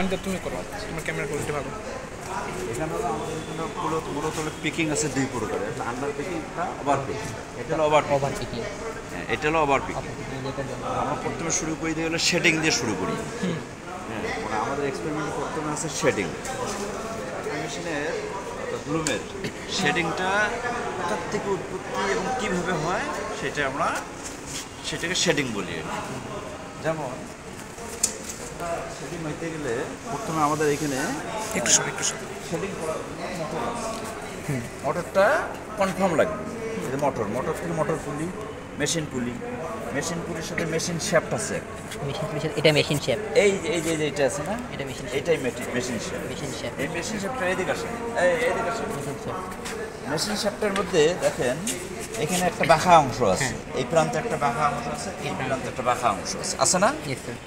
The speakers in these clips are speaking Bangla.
আমি তুমি করো, তোমার ক্যামেরা কোয়ালিটি ভালো। এখানে আমাদের এখানে মূলত পিকিং আছে দুই প্রকারের, একটা আন্ডার পিকিং, একটা ওভার পিকিং। এটা হলো ওভার পিকিং। হ্যাঁ, এটা হলো ওভার পিকিং। আমরা প্রথমে শুরু করি দিয়ে হলো শেডিং দিয়ে শুরু করি। হ্যাঁ, মানে আমাদের এক্সপেরিমেন্ট প্রথমে আছে শেডিং। মেশিনের ব্লুমের শেডিংটা কোথার থেকে উৎপত্তি এবং কীভাবে হয় সেটাকে শেডিং বলি। যেমন শেডিং হইতে গেলে প্রথমে আমাদের এখানে একটু শেডিং করার মোটরটা কনফার্ম লাগবে। এই যে মোটর থেকে মোটর পুলি, মেশিন পুলির সাথে মেশিন শ্যাফট আছে। এটা মেশিন শ্যাফট। এই যে এটা আছে না, এটা মেশিন, এটাই মেশিন শ্যাফট। এই মেশিন শ্যাফটটা এদিকে আসে, মেশিন শ্যাফটের মধ্যে দেখেন এখানে একটা বাঁকা অংশ আছে, এই প্রান্তে একটা বাঁকা অংশ আছে, এই প্রান্তে একটা বাঁকা অংশ আছে না?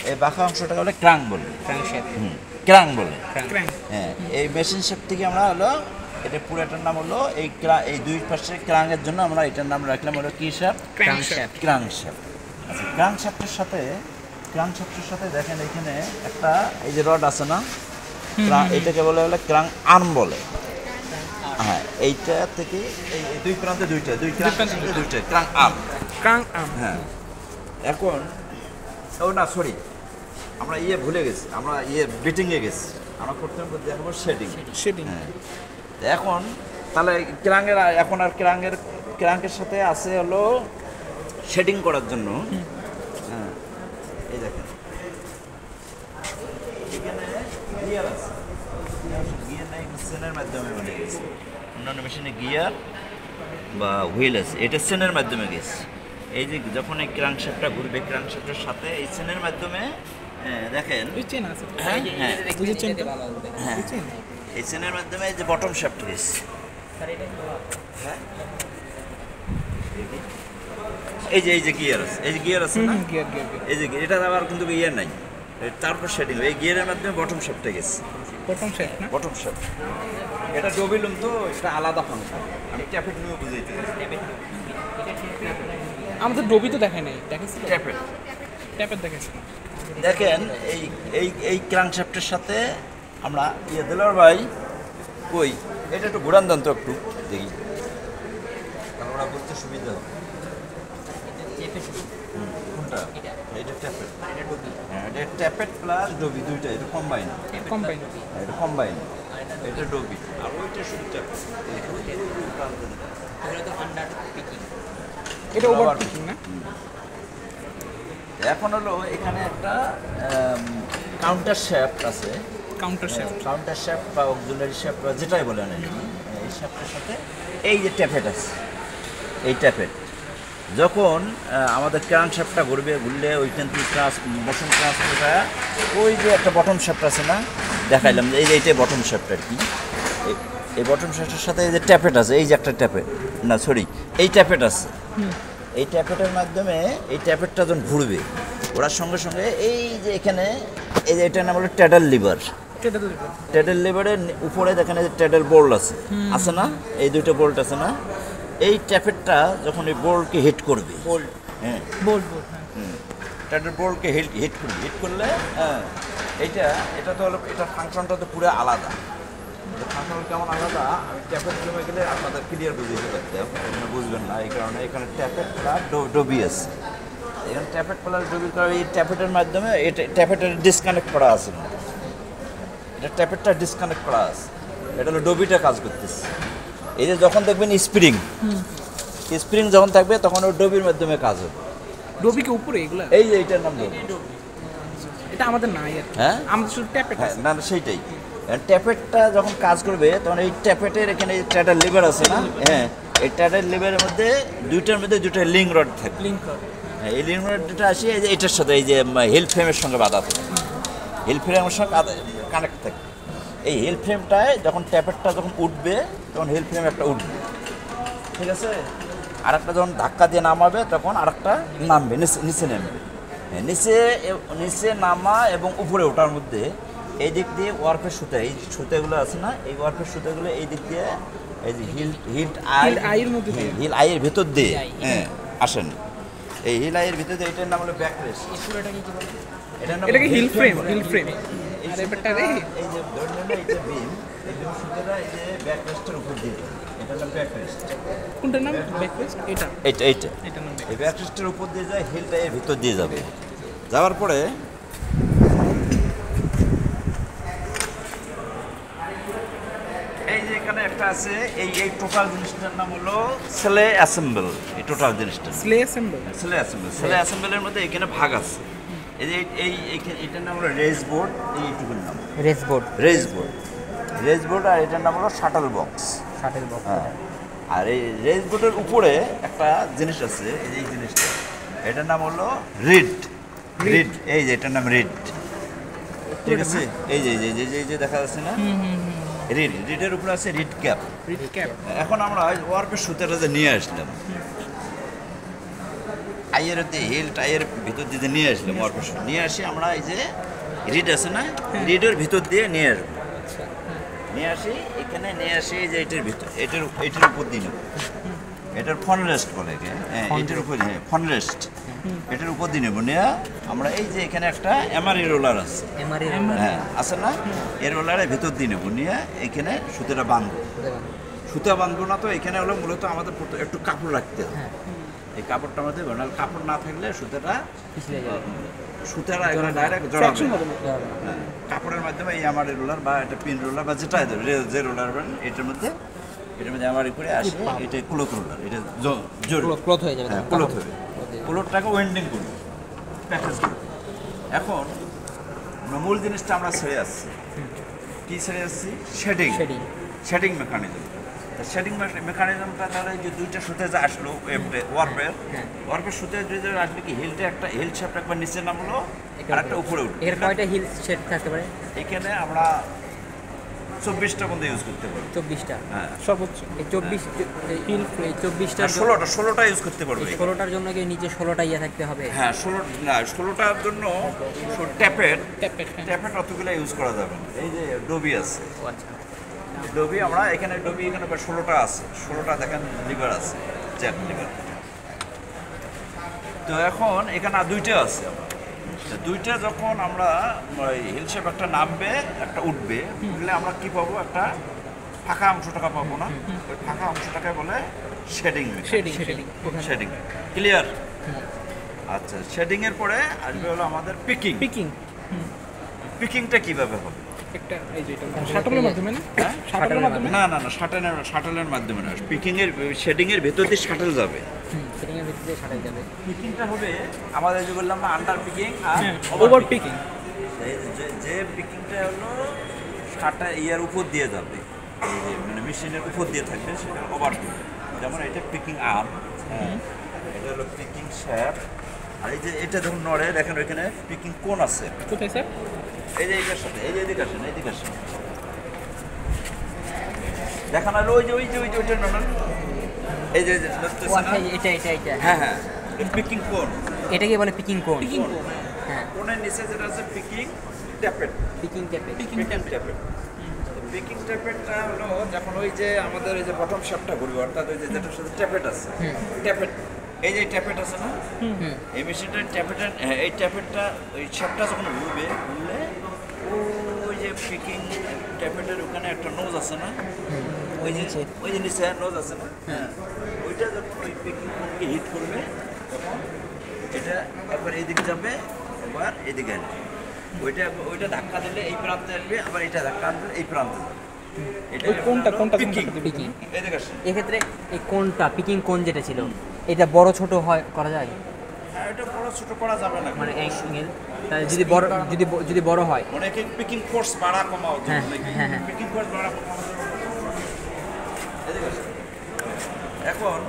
এই বাঁকা অংশটা হলো ক্রাং বলে। ক্রাং বলে। হ্যাঁ, এই মেশিন শ্যাফট থেকে আমরা হলো এটা পুরোটার নাম হলো এই দুই পাশে ক্রাঙের জন্য আমরা এটার নাম রাখলাম হলো কি শ্যাফট? ক্রাংশ্যাফট। আচ্ছা, ক্রাংশ্যাফটের সাথে দেখেন এখানে একটা এই যে রড আছে না, এটাকে বলে হলো ক্রাং আর্ম বলে। হ্যাঁ, এইটা থেকে এই দুই প্রান্তে দুইটা ক্রাং আর্ম। হ্যাঁ, এখন সরি, আমরা ভুলে গেছি, আমরা বিটিংয়ে গেছি। আমরা প্রথমে দেখাবো শেডিং। হ্যাঁ, এখন তাহলে ক্রাঙ্কের সাথে আছে হলো শেডিং করার জন্য। হ্যাঁ, এই দেখেন এখানে গিয়ার আছে, গিয়ার নাই, সেনের মাধ্যমে মানে গেছে। অন্যান্য মেশিনে গিয়ার বা হুইল আছে, এটা সেনের মাধ্যমে গেছে। এই যে যখন এই ক্রাঙ্কশ্যাফটটা ঘুরবে, ক্রাঙ্কশ্যাফটের সাথে এই সেনের মাধ্যমে দেখেন এই চেনের মাধ্যমে এই যে বটম শ্যাফট গেছে। এই যে গিয়ার আছে না, এই যে এটা আবার কিন্তু গিয়ার নাই, তারপর শেডিং এই গিয়ারের মাধ্যমে বটম শ্যাফটে গেছে। বটম শ্যাফট এটা ডবিলুম, তো এটা আলাদা ফাংশন। আমি ট্যাপেট নিয়ে বুঝাইতে আমাদের ডবি তো দেখায় নাই, দেখেছি ট্যাপেট দেখেছি। দেখেন এই ক্রাঙ্কশ্যাফটের সাথে আমরা দিলার ভাই কই এটা একটু ঘোরান দেন তো, একটু দেখি, কারণ ওরা বলতে সুবিধা হবে। কোনটা? এটা ট্যাপেট। হ্যাঁ, এটা ট্যাপেট প্লাস ডবি দুইটা, এটা কম্বাইন। এটা কম্বাইন, এটা ডবি আর ওইটা শুধু ট্যাপেট। এটা ওভার পিকিং না? এখন হলো এখানে একটা কাউন্টার শ্যাফট আছে। কাউন্টার শ্যাফট বা অক্সিলারি শ্যাফট বা যেটাই বলেন, এই শ্যাফটের সাথে এই যে ট্যাপেট আছে, এই ট্যাপেট যখন আমাদের ক্রাঙ্কশ্যাফটটা ঘুরলে ওইখান থেকে মোশন ট্রান্সফার হয়, ওই যে একটা বটম শ্যাফট আছে না, দেখাইলাম এই যে এইটাই বটম শ্যাফট আর কি। এই বটম শ্যাফটের সাথে এই যে ট্যাপেট আছে, এই যে একটা ট্যাপেট, না সরি, এই ট্যাপেট আছে। এই ট্যাপেটের মাধ্যমে এই ট্যাপেটটা যখন ঘুরবে, ওরার সঙ্গে সঙ্গে এই যে এখানে এই যে এটার নাম হলো ট্যাডাল লিভার। ট্যাডাল লিভারের উপরে দেখেন এই যে ট্যাডাল বোল্ট আছে না, এই দুটো বোল্ট আছে না, এই ট্যাপেটটা যখন এই বোল্টকে হিট করবে, ট্যাডাল বোল্টকে হিট করলে এটা তো হলো, এটার ফাংশনটা তো পুরো আলাদা। ফাংশন কেমন আলাদা, আমি ট্যাপেট জমে গেলে আপনাদের ক্লিয়ার বুঝতে পারতাম, বুঝবেন না। এই কারণে এখানে ট্যাপেট প্লাস ডবি আছে। এখানে ট্যাপেট প্লাস ডবি, কারণ এই ট্যাপেটের মাধ্যমে ট্যাপেটের ডিসকানেক্ট করা আছে, এটা ট্যাপেটটা ডিসকানেক্ট করা আছে, এটা হলো ডবিটা কাজ করতেছে। এই যে যখন দেখবেন স্প্রিং যখন থাকবে তখন ওই ডবির মাধ্যমে কাজ হবে। ডবিকে উপরে এগুলা, এই যে এইটার নাম ডবি। এটা আমাদের নাই, হ্যাঁ আমাদের শুধু ট্যাপেট। হ্যাঁ, না সেইটাই। ট্যাপেটটা যখন কাজ করবে তখন এই ট্যাপেটের এখানে ট্যাডাল লিভার আছে না, হ্যাঁ, এই ট্যাডাল লিভারের মধ্যে দুইটা লিঙ্ক রড থাকে। হ্যাঁ, এই লিঙ্ক রডটা আসে এই যে এটার সাথে, এই যে হিল ফ্রেমের সঙ্গে বাঁধা থাকে, হিল ফ্রেমের সঙ্গে কানেক্ট থাকে। এই হিল ফ্রেমটায় যখন ট্যাপেটটা যখন উঠবে তখন হিল ফ্রেম একটা উঠবে, ঠিক আছে, আর একটা যখন ধাক্কা দিয়ে নামাবে তখন আর একটা নামবে, নিচে নামবে। নিচে নামা এবং উপরে ওঠার মধ্যে এই দিক দিয়ে ওয়ার্ফের সুতা, এই সুতাগুলো আছে না, এই ওয়ার্ফের সুতাগুলো এই দিক দিয়ে এই যে হিল আইয়ের ভেতর দিয়ে আসেন। এই হিল আইয়ের ভিতর দিয়ে, এটার নাম হলো ব্যাক রেস্ট। এটাকে হিল ফ্রেম। এই আরে বেটা রে। এই যে ধরুন না এই যে বিম, এই বিম সুতোটা এই যে ব্যাকরেস্টের উপর দিয়ে যায়। এটা হলো ব্যাকরেস্ট। কোনটার নাম ব্যাকরেস্ট? এটা এইটা এটা নাম এই ব্যাকরেস্টের উপর দিয়ে যায়, হিলটা এর ভিতর দিয়ে যাবে। যাওয়ার পরে এই যে এখানে একটা আছে, এই টোটাল জিনিসটার নাম হলো সেলে অ্যাসেম্বল। এই টোটাল জিনিসটা স্লে অ্যাসেম্বল। সেলে অ্যাসেম্বল। সেলে অ্যাসেম্বলের মধ্যে এখানে ভাগ আছে। এই যে এটার নাম হলো রেজ বোর্ড। এইটুকুর নাম race board, race board. Race board আর এটার নাম হলো শাটল বক্স। Shuttle box. হ্যাঁ, আর এই রেজ বোর্ডের উপরে একটা জিনিস আছে, এই জিনিসটা, এটার নাম হলো রিড। রিড, এই যে এটার নাম রিড। ঠিক আছে, এই যে এই যে এই যে দেখা যাচ্ছে না, রিড। রিডের উপরে আছে রিড ক্যাপ। Read cap. এখন আমরা ওয়ার্পের সুতাটা যে নিয়ে আসলাম, আইয়ের হিল টাইয়ের ভিতর দিয়ে নিয়ে আসলাম, ওয়ার্পের সুতা নিয়ে আসি আমরা। এই যে রিড আছে না, রিডের ভিতর দিয়ে নিয়ে আসবো। নিয়ে আসি এখানে, নিয়ে আসি এই যে এটার ভিতর, এটার উপর দিয়ে নেব। এটার ফন রেস্ট বলে একে। হ্যাঁ, এটার উপর, হ্যাঁ ফন রেস্ট, এটার উপর দিয়ে নেব। নিয়ে আমরা এই যে এখানে একটা এমআরই রোলার আছে, এমআরই হ্যাঁ আছে না, এই রোলারের ভিতর দিয়ে নেব। নিয়ে এখানে সুতোটা বাঁধবো। সুতা বাঁধবো না তো, এখানে হলো মূলত আমাদের একটু কাপড় রাখতে হবে। এই কাপড়টা আমাদের কাপড় না থাকলে সুতাটা পিছলে যাবে। সুতাটা এখানে ডাইরেক্ট জড়াবে। Traction হবে না। হ্যাঁ, কাপড়ের মাধ্যমে এই আমার রোলার বা একটা পিন রোলার বা যেটা যে রোলার এটার মধ্যে আমার করে আসে, এটা ক্লোথ রোলার, এটা জোর ক্লথ হয়ে যাবে। হ্যাঁ ক্লোথ হবে। ক্লোথটাকে ওয়েন্ডিং করবো, প্যাকেজ করবো। এখন মূল জিনিসটা আমরা ছেড়ে আসছি, কি ছেড়ে আসছি? Shedding. Shading. Shedding mechanism. Shedding মেকানিজমটা তাহলে যে দুইটা সুতে যে আসলো ওয়ার্পের সুতে যে আসলে কি হিলটা একটা হিল শেপটা একবার নিচে নামলো আর একটা উপরে উঠলো। এর কয়টা হিল সেট থাকতে পারে? এখানে আমরা 24টা পর্যন্ত ইউজ করতে পারবো। 24টা। হ্যাঁ, সর্বোচ্চ এই 24 হিল, এই 24টার 16টা ইউজ করতে পারবো। 16টার জন্য কি নিচে 16টা ইয়ে থাকতে হবে? হ্যাঁ, 16টার জন্য ট্যাপের ট্যাপেট। ট্যাপেট অতগুলো ইউজ করা যাবে না। এই যে ডবি আছে, ও আচ্ছা। ডবি আমরা এখানে ডবি এখানে 16টা আছে। 16টা দেখেন লিভার আছে, জ্যাক লিভার। তো এখন এখানে আর দুইটা আছে। তো দুইটা যখন আমরা হিল শেপ একটা নামবে একটা উঠবে, উঠলে আমরা কি পাবো? একটা ফাঁকা অংশটাকে পাবো না, ওই ফাঁকা অংশটাকে বলে শেডিং। শেডিং। Shading clear? আচ্ছা, শেডিং এর পরে আসবে হলো আমাদের পিকিং। পিকিং। পিকিংটা কিভাবে হবে? একটা এই যে এটা শাটলের মাধ্যমে না? হ্যাঁ, শাটলের মাধ্যমে। না না না, শাটলের মাধ্যমে না, পিকিং এর শেডিং এর ভেতর দিয়ে শাটল যাবে। শেডিং এর ভিতরে শাটেল যাবে। পিকিংটা হবে আমাদের যে বললাম না, আন্ডার পিকিং আর ওভার পিকিং। যে পিকিংটা হলো শাটা ইয়ার উপর দিয়ে যাবে, এই যে মানে মেশিনের উপর দিয়ে থাকবে, সেটা ওভার পিকিং। যেমন এটা পিকিং আর্ম, হ্যাঁ এটা হলো পিকিং শ্যাফট। আর এই যে এটা যখন নড়ে দেখেন ওইখানে পিকিং কোন আছে। কোথায় স্যার? এই যে এইটার সাথে, এই যে এদিকে আসেন, এইদিকে আসেন, দেখানো হলো ওই যে ওইটা নড়ান, এই যে ও আচ্ছা, এটা। হ্যাঁ হ্যাঁ, পিকিং কোন। এটাকে বলে পিকিং কোণ। পিকিং। হ্যাঁ, কোণের নিচে যেটা আছে picking tappet. Picking tappet. Picking tappet. Picking ট্যাপেটটা হলো যখন ওই যে আমাদের এই যে বটম শেপটা ঘুরবে, অর্থাৎ ওই যে যেটার সাথে ট্যাপেট আছে, ট্যাপেট, এই যে ট্যাপেট আছে না, এই মেশিনটার ট্যাপেটের, এই ট্যাপেটটা ওই শেপটা যখন ঘুরবে, ঘুরলে ওই যে পিকিং ট্যাপেটের ওখানে একটা নোজ আছে না, ওই যে নিচে নোজ আছে না, হ্যাঁ ওইটা যখন ওই পিকিং কোণকে হিট করবে তখন এটা একবার এইদিকে যাবে, একবার এদিকে আসবে। ওইটা ধাক্কা দিলে এই প্রান্তে আসবে, আবার এটা ধাক্কা দিলে এই প্রান্তে যাবে। এটা ওই কোনটা পিকিং। পিকিং। এদিকে আসেন। এক্ষেত্রে এই কোণটা পিকিং কোণ যেটা ছিল, এটা বড় ছোট হয় করা যায়? হ্যাঁ, এটা বড় ছোট করা যাবে না, মানে অ্যাঙ্গেল তাহলে যদি বড় হয়, অনেকে পিকিং ফোর্স বাড়া কমাও হ্যাঁ, হ্যাঁ, হ্যাঁ। পিকিং ফোর্স বাড়া কমাও। এদিকে আসেন। এখন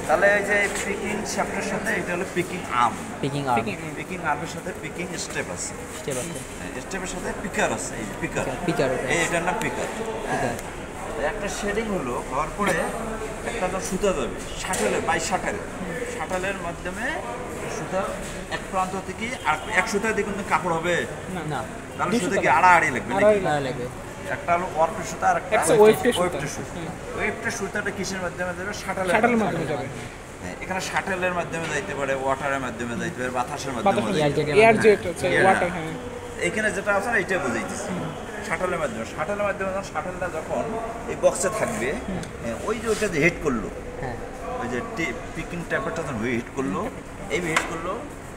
তাহলে এই যে পিকিং শ্যাফটের সাথে এটা হলো picking arm. Picking arm, picking আর্মের সাথে পিকিং স্টেপ আছে, স্টেপ আছে, স্টেপের সাথে পিকার আছে, এই পিকার, পিকার। এই এটার নাম পিকার। একটা শেডিং হলো, হওয়ার পরে একটা তো সুতা যাবে শাটলে, বাই শাটলের মাধ্যমে সুতা এক প্রান্ত থেকে আর এক সুতা দিয়ে কিন্তু কাপড় হবে না, তাহলে সুতা কি আড়াআড়ি লাগবে নাকি? ভালো লাগবে। একটা হলো ওয়ার্পের সুতা আর একটা একটা ওয়েফটের সুতা। ওয়েফটের সুতাটা কিসের মাধ্যমে যাবে? শাটলের মাধ্যমে যাবে। হ্যাঁ, এখানে শাটলের মাধ্যমে যাইতে পারে, ওয়াটারের মাধ্যমে যাইতে পারে, বাতাসের মাধ্যমে বাতাস, যাইতে পারে। এয়ার জেট আছে, ওয়াটার, হ্যাঁ। এখানে যেটা আছে না এইটা বুঝাইতেছি শাটলের মাধ্যমে যখন শাটলটা যখন এই বক্সে থাকবে ওই যে ওইটা যে হিট করলো হ্যাঁ ওই যে পিকিং ট্যাপেরটা যখন হিট করলো এই হিট করলো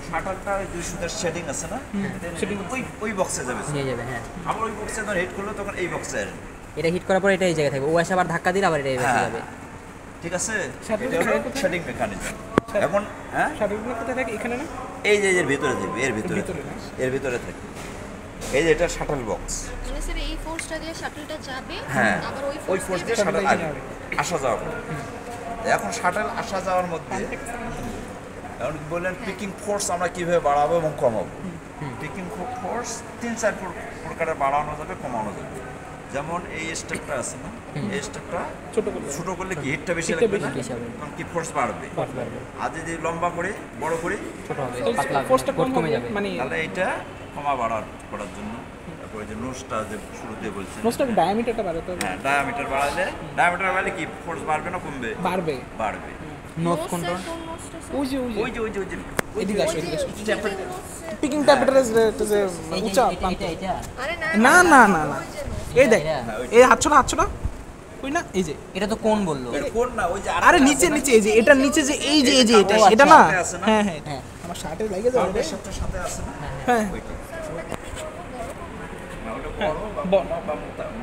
শাটলটা ওই 200 শেডিং আছে না ওই বক্সে যাবে নিয়ে যাবে হ্যাঁ আবার ওই বক্সে যখন হিট করলো তখন এই বক্সে আসবে এটা হিট করার পর এটা এই জায়গায় থাকবে ও এসে আবার ধাক্কা দিলে আবার এটা এই বক্সে যাবে ঠিক আছে Shuttle এটা হলো থাকে কোথায়? শেডিং মেকানিজম এখন হ্যাঁ শাটলগুলো কোথায় থাকে এখানে না এই যে এর ভিতরে থাকবে এর ভিতরে থাকবে এই যে এটা শাটল বক্স মানে স্যার এই ফোর্সটা দিয়ে শাটলটা যাবে হ্যাঁ আবার ওই ফোর্স দিয়ে শাটল শাটল আসবে আসা যাওয়া করে এখন শাটল আসা যাওয়ার মধ্যে এখন বললেন পিকিং ফোর্স আমরা কিভাবে বাড়াবো এবং কমাবো পিকিং ফোর্স 3-4 প্রকারে বাড়ানো যাবে কমানো যাবে যেমন এই স্টেপটা আছে না এই স্টেপটা ছোট করলে কি হিটটা বেশি লাগবে না বেশি হবে। তখন কি ফোর্স বাড়বে আর যদি লম্বা করে বড় করে ছোট হবে পাতলা হবে ফোর্সটা বোট কমে যাবে মানে তাহলে এটা কমা করার জন্য তারপরে যে নোজটা যে শুরুতে বলছেন নোজটার ডায়ামিটারটা বাড়াতে হবে হ্যাঁ ডায়ামিটার বাড়ালে কি ফোর্স বাড়বে না কমবে বাড়বে বাড়বে নোজ কোনটা কোন নোজটা স্যার ওই যে এদিকে আসো পিকিং ট্যাপেটার যে উঁচা প্রান্ত। এটা আরে না না না না এই দেখ এটা? এই হাতছড়া ওই না এই যে এটা তো কোন বললো এটা কোন না ওই যে আরে নিচে এই যে এটার নিচে যে এই যে এটা ও, এটা না সাথে আছে না? হ্যাঁ হ্যাঁ হ্যাঁ আমার শার্টে লাগে যাবে রে। সাথে সাথে আছে না হ্যাঁ ওইটা না, ওটা বড় বা বড়। কমা বা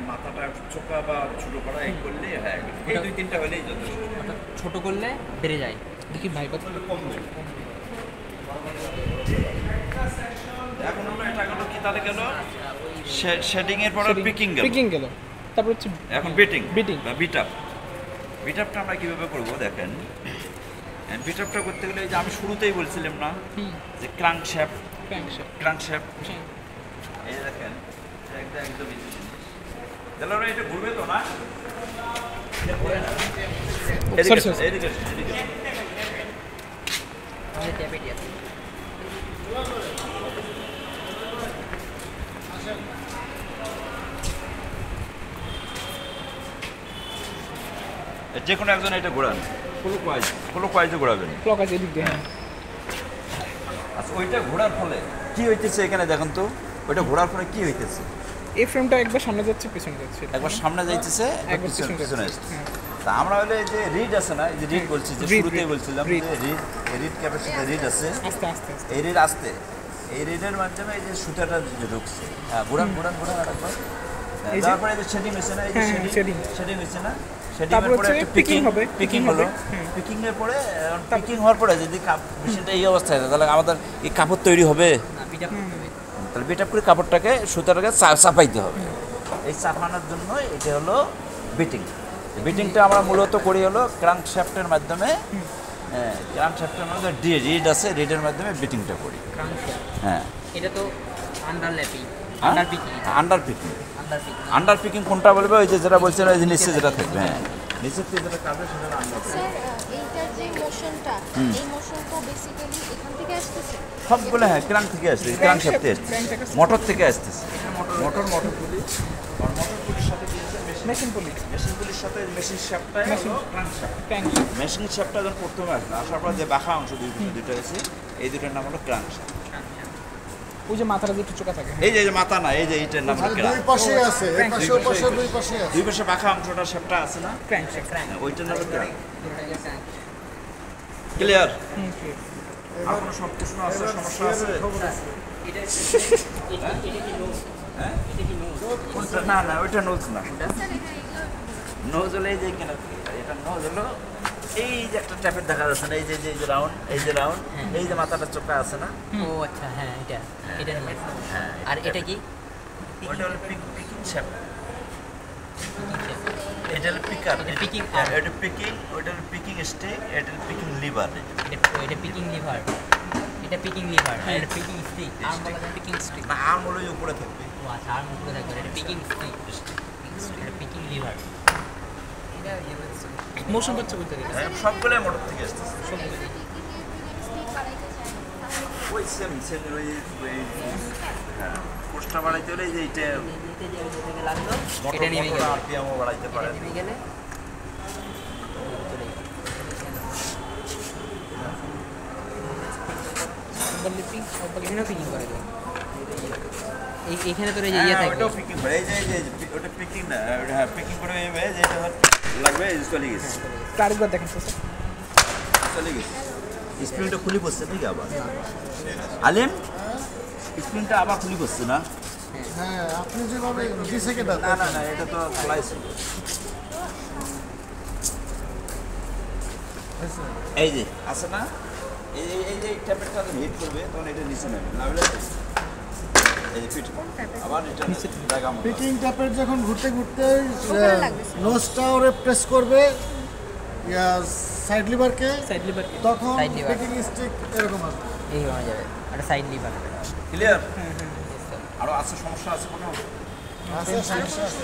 মাথাটা ছোটা বা ছোট করা এই করলে হ্যাঁ এই দুই তিনটা হলেই যথেষ্ট অর্থাৎ ছোট করলে বেড়ে যায় দেখি ভাই কত কমবে এখন হলো এটা গেল কি তাহলে গেল শেডিং এর পরে পিকিং গেল পিকিং গেল তারপর হচ্ছে এখন বিটিং Beating। বা বিটআপটা আমরা কিভাবে করব দেখেন বিটআপটা করতে গেলে এই যে আমি শুরুতেই বলছিলাম না যে ক্রাঙ্কশ্যাফট ক্র্যাঙ্কশ্যাফট এই যে দেখেন এটা একদম ইজি জিনিস তাহলে এটা ঘুরবে তো না এটা ঘুরে না Sorry, sorry. এদিকে আমাদের ট্যাপেটি আছে যে কোনো একজন এটা ঘোরান কোনো কয়েজে ঘোরাবেন ক্লক আছে এদিক দিয়ে হ্যাঁ আচ্ছা ওইটা ঘোরার ফলে কি হইতেছে এখানে দেখেন তো ওইটা ঘোরার ফলে কি হইতেছে এই ফ্রেমটা একবার সামনে যাচ্ছে পিছনে যাচ্ছে একবার সামনে যাইতেছে একবার একবার পিছনে পিছনে আসছে হ্যাঁ। তা আমরা হলে এই যে রিড আছে না এই যে রিড বলছি যে Reed, শুরুতেই reed, বলছিলাম reed। যে রিড ক্যাপাসিটি রিড আছে আস্তে আস্তে আস্তে এই রিড আসতে এই রিডের মাধ্যমে এই যে সুতাটা যে ঢুকছে হ্যাঁ ঘোরান আরেকবার এই যে- তারপরে এই যে শেডিং হয়েছে না এই যে হ্যাঁ, হ্যাঁ, শেডিং shading। শেডিং হয়েছে না শেডিং তারপর এর পরে হচ্ছে একটা picking হবে, পিকিং picking হলো হবে, হুম। পিকিং এর পরে পিকিং হওয়ার পরে যদি মেশিনটা এই অবস্থায় থাকে তাহলে আমাদের এই কাপড় তৈরি হবে না পিটা করতে হবে তাহলে বিট আপ করে কাপড়টাকে সুতাটাকে চাপাইতে হবে এই চাপানোর জন্য এটা হলো বিটিংটা আমরা মূলত করি হলো ক্রাঙ্কশ্যাফটের মাধ্যমে ক্রাঙ্কশ্যাফটের মাধ্যমে রিড আছে রিডের মাধ্যমে বিটিংটা করি ক্রাঙ্কশ্যাফট হ্যাঁ এটা তো underlapping under picking under picking under picking under picking কোনটা বলবে ওই যে যেটা বলছেন ওই যে নিচে যেটা থাকবে হ্যাঁ নিচের থেকে যেটা কাটবে সেটা আন্ডার স্যার এইটার যে মোশনটা এই মোশনটা বেসিক্যালি এখান থেকে আসতেছে সবগুলো হ্যাঁ ক্রাঙ্ক থেকে আসছে ক্রাঙ্কশ্যাফটে আসছে crank থেকে মোটর থেকে আসতেছে মোটরগুলি আর মোটরগুলির সাথে দিয়েছে মেশিন পুলি মেশিনগুলির সাথে মেশিন শ্যাফটটাই হলো ক্রাঙ্কশ্যাফট ক্র্যাঙ্কশ্যাফট মেশিন শ্যাফটটা যখন প্রথমে আসলো আসার পর যে বাঁকা অংশ দুটো আছে এই দুটোর নাম হলো ক্রাঙ্কশ্যাফট ওই যে মাথাটা যে একটু চোকা থাকে এই যে মাথা না এই যে এইটার নাম হলো দুই ক্রাঙ্ক পাশে আছে এই পাশে ও পাশে দুই পাশে আছে দুই পাশে বাঁকা অংশটা শ্যাফটটা আছে না ক্র্যাঙ্কশ্যাফট ওইটার নাম হলো ক্রাঙ্ক ক্লিয়ার আর কোনো সব প্রশ্ন আছে সমস্যা আছে কোনটা না না ওইটা নোজ না নোজ হলে এই যে কেনা এটা নোজ হলো এই যে একটা ট্যাপের দেখা যাচ্ছে না এই যে রাউন্ড এই যে মাথাটা চোখা আছে না ও আচ্ছা হ্যাঁ এটা নিয়ে আর এটা কি ওইটা হলো পিকিং শ্যাফট এটা হলো পিকার এটা picking আর arm। এটা পিকিং ওইটা হলো পিকিং স্টেক এটা হলো পিকিং লিভার এটা পিকিং লিভার এটা পিকিং লিভার আর এটা পিকিং স্টিক আর্ম বলা যায় পিকিং স্টিক না আর্ম হলো এই উপরে থাকবে ও আচ্ছা আর্ম উপরে থাকবে এটা পিকিং স্টিক এটা পিকিং লিভার এটা মোশন পাচ্ছে কোথা থেকে হ্যাঁ, সবগুলোই মোটর থেকে আসতেছে স্পিড বাড়াইতে চাই তাহলে ওই সেম ওই হ্যাঁ কোষ্টা বাড়াইতে হলে এই যে এইটা লাগলো মোটর এটা নেমে গেল আরপিএমও বাড়াইতে পারে এটা নেমে গেলে লিপিং এখানেও পিকিং করে দেবো এখানে তোর এই যে ইয়ে থাকবে ওটাও পিকিং করে এই যে ওটা পিকিং না হ্যাঁ পিকিং করে এইভাবে যেটা লাগবে এই চলে গেছে আরেকবার দেখেন তো স্যার। চলে গেছে স্প্রিংটা খুলে পড়ছে নাকি আবার আলেম স্প্রিংটা আবার খুলে পড়ছে না হ্যাঁ আপনি যেভাবে ডিসেকে দেন না না না এটা তো খোলাই ছিল এই যে আছে না এই যে ট্যাপেরটা হিট করবে তখন এটা নিচে নেবে না হলে এই যে ফিট আবার এটা জায়গা মতো পিকিং ট্যাপের যখন ঘুরতে ঘুরতে ওখানে লাগবে। নোজটা ওরে প্রেস করবে সাইড লিভারকে সাইড লিভার তখন Side lever। পিকিং স্টিক এরকম আসবে এই হয়ে যাবে একটা সাইড লিভার ক্লিয়ার আরো আছে সমস্যা আছে কোনো আছে সমস্যা আছে